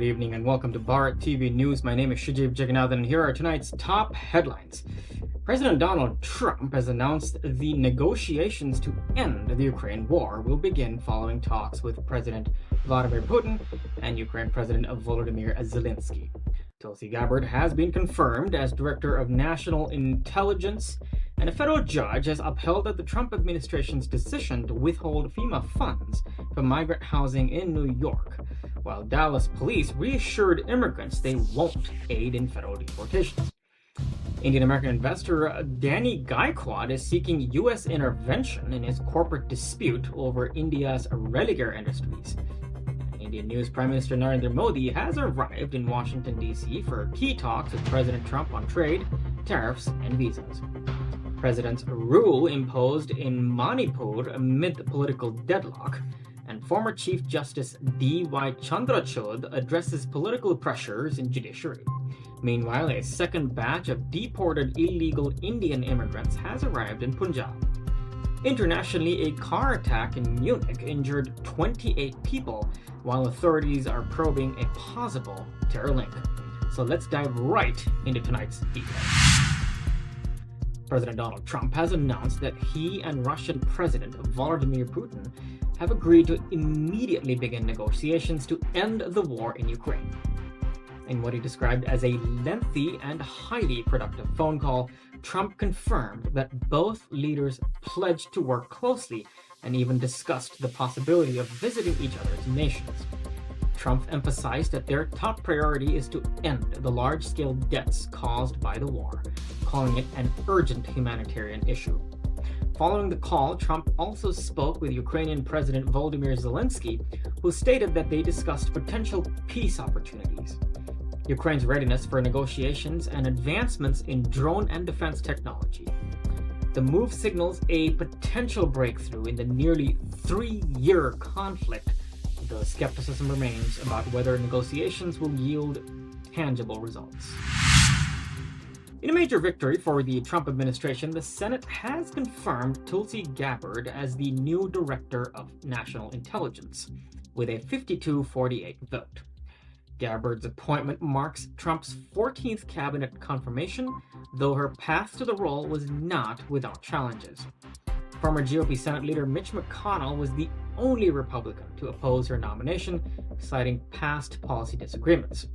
Good evening and welcome to Bharat TV News. My name is Shijib Jagannathan and here are tonight's top headlines. President Donald Trump has announced the negotiations to end the Ukraine war will begin following talks with President Vladimir Putin and Ukraine President Volodymyr Zelenskyy. Tulsi Gabbard has been confirmed as Director of National Intelligence, and a federal judge has upheld the Trump administration's decision to withhold FEMA funds for migrant housing in New York, while Dallas police reassured immigrants they won't aid in federal deportations. Indian-American investor Danny Gaekwad is seeking U.S. intervention in his corporate dispute over India's Religare Industries. Indian News Prime Minister Narendra Modi has arrived in Washington, D.C. for key talks with President Trump on trade, tariffs, and visas. President's rule imposed in Manipur amid the political deadlock, and former Chief Justice D.Y. Chandrachud addresses political pressures in judiciary. Meanwhile, a second batch of deported illegal Indian immigrants has arrived in Punjab. Internationally, a car attack in Munich injured 28 people, while authorities are probing a possible terror link. So let's dive right into tonight's details. President Donald Trump has announced that he and Russian President Vladimir Putin have agreed to immediately begin negotiations to end the war in Ukraine. In what he described as a lengthy and highly productive phone call, Trump confirmed that both leaders pledged to work closely and even discussed the possibility of visiting each other's nations. Trump emphasized that their top priority is to end the large-scale deaths caused by the war, calling it an urgent humanitarian issue. Following the call, Trump also spoke with Ukrainian President Volodymyr Zelenskyy, who stated that they discussed potential peace opportunities. Ukraine's readiness for negotiations and advancements in drone and defense technology. The move signals a potential breakthrough in the nearly 3-year conflict, though skepticism remains about whether negotiations will yield tangible results. In a major victory for the Trump administration, the Senate has confirmed Tulsi Gabbard as the new Director of National Intelligence, with a 52-48 vote. Gabbard's appointment marks Trump's 14th cabinet confirmation, though her path to the role was not without challenges. Former GOP Senate leader Mitch McConnell was the only Republican to oppose her nomination, citing past policy disagreements.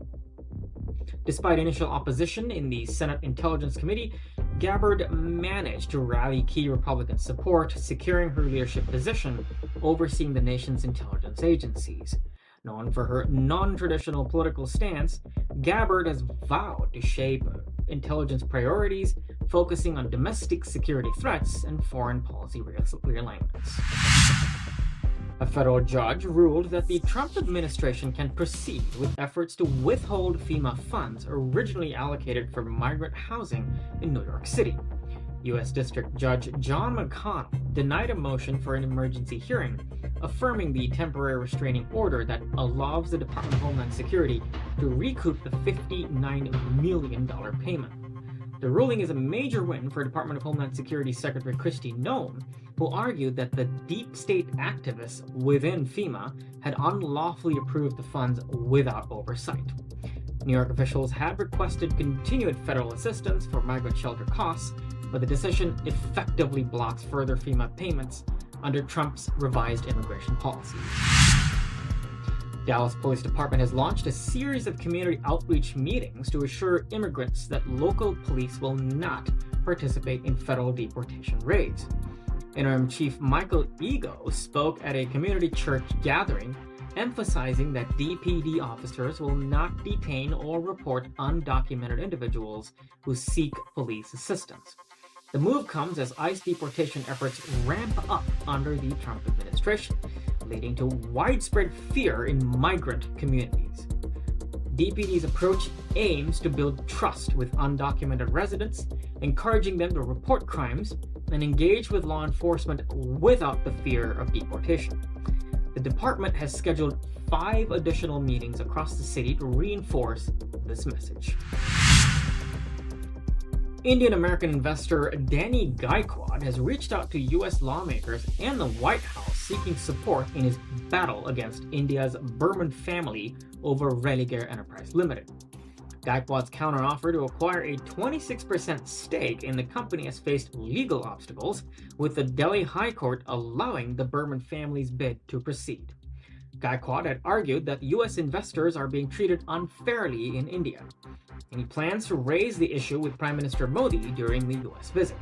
Despite initial opposition in the Senate Intelligence Committee, Gabbard managed to rally key Republican support, securing her leadership position overseeing the nation's intelligence agencies. Known for her non-traditional political stance, Gabbard has vowed to shape intelligence priorities, focusing on domestic security threats and foreign policy realignments. A federal judge ruled that the Trump administration can proceed with efforts to withhold FEMA funds originally allocated for migrant housing in New York City. U.S. District Judge John McConnell denied a motion for an emergency hearing, affirming the temporary restraining order that allows the Department of Homeland Security to recoup the $59 million payment. The ruling is a major win for Department of Homeland Security Secretary Kristi Noem, who argued that the deep state activists within FEMA had unlawfully approved the funds without oversight. New York officials had requested continued federal assistance for migrant shelter costs, but the decision effectively blocks further FEMA payments under Trump's revised immigration policy. Dallas Police Department has launched a series of community outreach meetings to assure immigrants that local police will not participate in federal deportation raids. Interim Chief Michael Ego spoke at a community church gathering, emphasizing that DPD officers will not detain or report undocumented individuals who seek police assistance. The move comes as ICE deportation efforts ramp up under the Trump administration, leading to widespread fear in migrant communities. DPD's approach aims to build trust with undocumented residents, encouraging them to report crimes and engage with law enforcement without the fear of deportation. The department has scheduled 5 additional meetings across the city to reinforce this message. Indian-American investor Danny Gaekwad has reached out to U.S. lawmakers and the White House seeking support in his battle against India's Burman family over Religare Enterprises Ltd. Gaekwad's counteroffer to acquire a 26% stake in the company has faced legal obstacles, with the Delhi High Court allowing the Burman family's bid to proceed. Gaekwad had argued that U.S. investors are being treated unfairly in India, and he plans to raise the issue with Prime Minister Modi during the U.S. visit.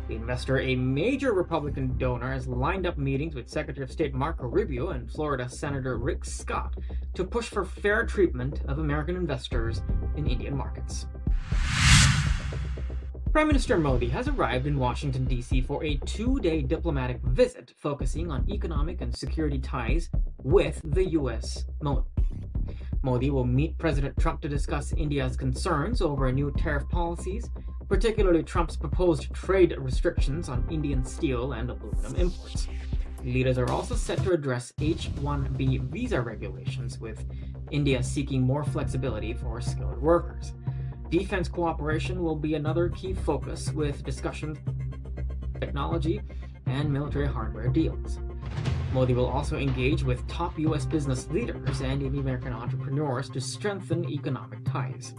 The investor, a major Republican donor, has lined up meetings with Secretary of State Marco Rubio and Florida Senator Rick Scott to push for fair treatment of American investors in Indian markets. Prime Minister Modi has arrived in Washington, D.C. for a two-day diplomatic visit focusing on economic and security ties with the U.S. Modi will meet President Trump to discuss India's concerns over new tariff policies, particularly Trump's proposed trade restrictions on Indian steel and aluminum imports. Leaders are also set to address H-1B visa regulations, with India seeking more flexibility for skilled workers. Defense cooperation will be another key focus, with discussions on technology and military hardware deals. Modi will also engage with top U.S. business leaders and Indian-American entrepreneurs to strengthen economic ties.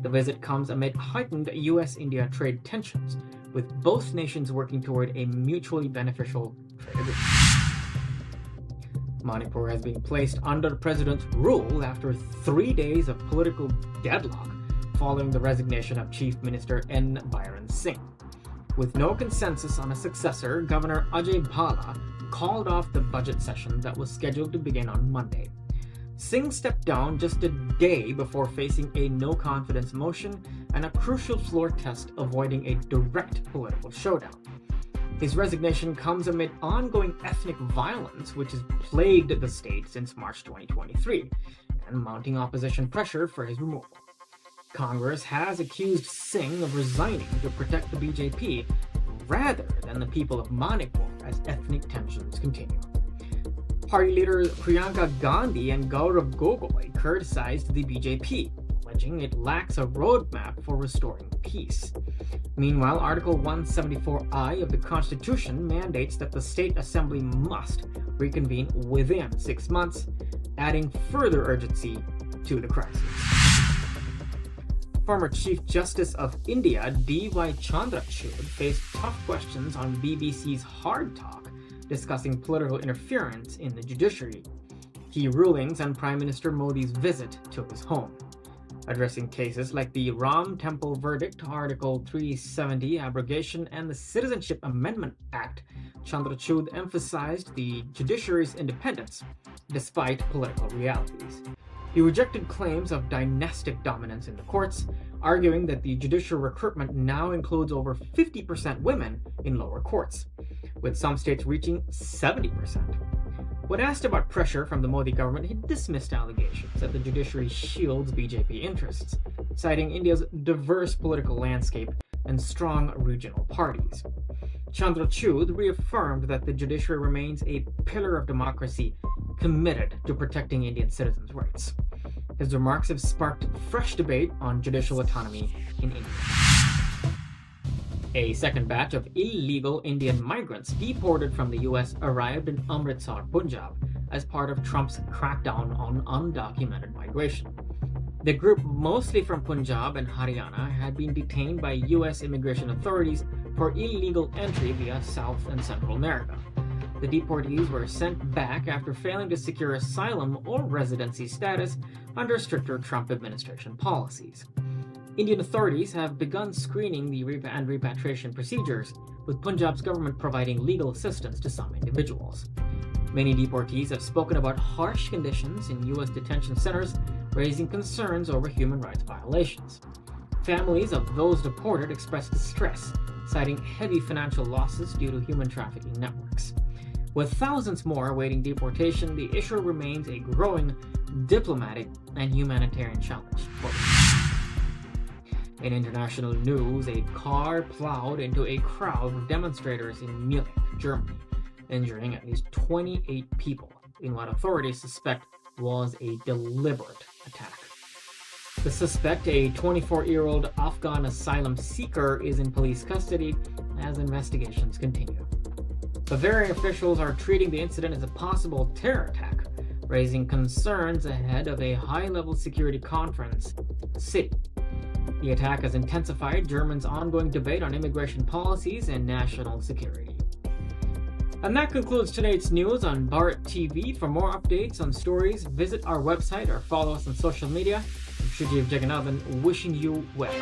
The visit comes amid heightened U.S.-India trade tensions, with both nations working toward a mutually beneficial trade agreement. Manipur has been placed under the president's rule after 3 days of political deadlock following the resignation of Chief Minister N. Biren Singh. With no consensus on a successor, Governor Ajay Bhalla called off the budget session that was scheduled to begin on Monday. Singh stepped down just a day before facing a no-confidence motion and a crucial floor test avoiding a direct political showdown. His resignation comes amid ongoing ethnic violence, which has plagued the state since March 2023, and mounting opposition pressure for his removal. Congress has accused Singh of resigning to protect the BJP rather than the people of Manipur as ethnic tensions continue. Party leaders Priyanka Gandhi and Gaurav Gogoi criticized the BJP, alleging it lacks a roadmap for restoring peace. Meanwhile, Article 174I of the Constitution mandates that the State Assembly must reconvene within 6 months, adding further urgency to the crisis. Former Chief Justice of India, D.Y. Chandrachud, faced tough questions on BBC's Hard Talk, discussing political interference in the judiciary, key rulings, and Prime Minister Modi's visit to his home. Addressing cases like the Ram Temple verdict, Article 370 abrogation, and the Citizenship Amendment Act, Chandrachud emphasized the judiciary's independence despite political realities. He rejected claims of dynastic dominance in the courts, arguing that the judicial recruitment now includes over 50% women in lower courts, with some states reaching 70%. When asked about pressure from the Modi government, he dismissed allegations that the judiciary shields BJP interests, citing India's diverse political landscape and strong regional parties. Chandrachud reaffirmed that the judiciary remains a pillar of democracy committed to protecting Indian citizens' rights. His remarks have sparked fresh debate on judicial autonomy in India. A second batch of illegal Indian migrants deported from the U.S. arrived in Amritsar, Punjab, as part of Trump's crackdown on undocumented migration. The group, mostly from Punjab and Haryana, had been detained by U.S. immigration authorities for illegal entry via South and Central America. The deportees were sent back after failing to secure asylum or residency status under stricter Trump administration policies. Indian authorities have begun screening the repatriation procedures, with Punjab's government providing legal assistance to some individuals. Many deportees have spoken about harsh conditions in U.S. detention centers, raising concerns over human rights violations. Families of those deported expressed distress, citing heavy financial losses due to human trafficking networks. With thousands more awaiting deportation, the issue remains a growing diplomatic and humanitarian challenge for them. In international news, a car plowed into a crowd of demonstrators in Munich, Germany, injuring at least 28 people in what authorities suspect was a deliberate attack. The suspect, a 24-year-old Afghan asylum seeker, is in police custody as investigations continue. Bavarian officials are treating the incident as a possible terror attack, raising concerns ahead of a high-level security conference in the city. The attack has intensified Germany's ongoing debate on immigration policies and national security. And that concludes today's news on Bharat TV. For more updates on stories, visit our website or follow us on social media. I'm Shujib Jagannathan, wishing you well.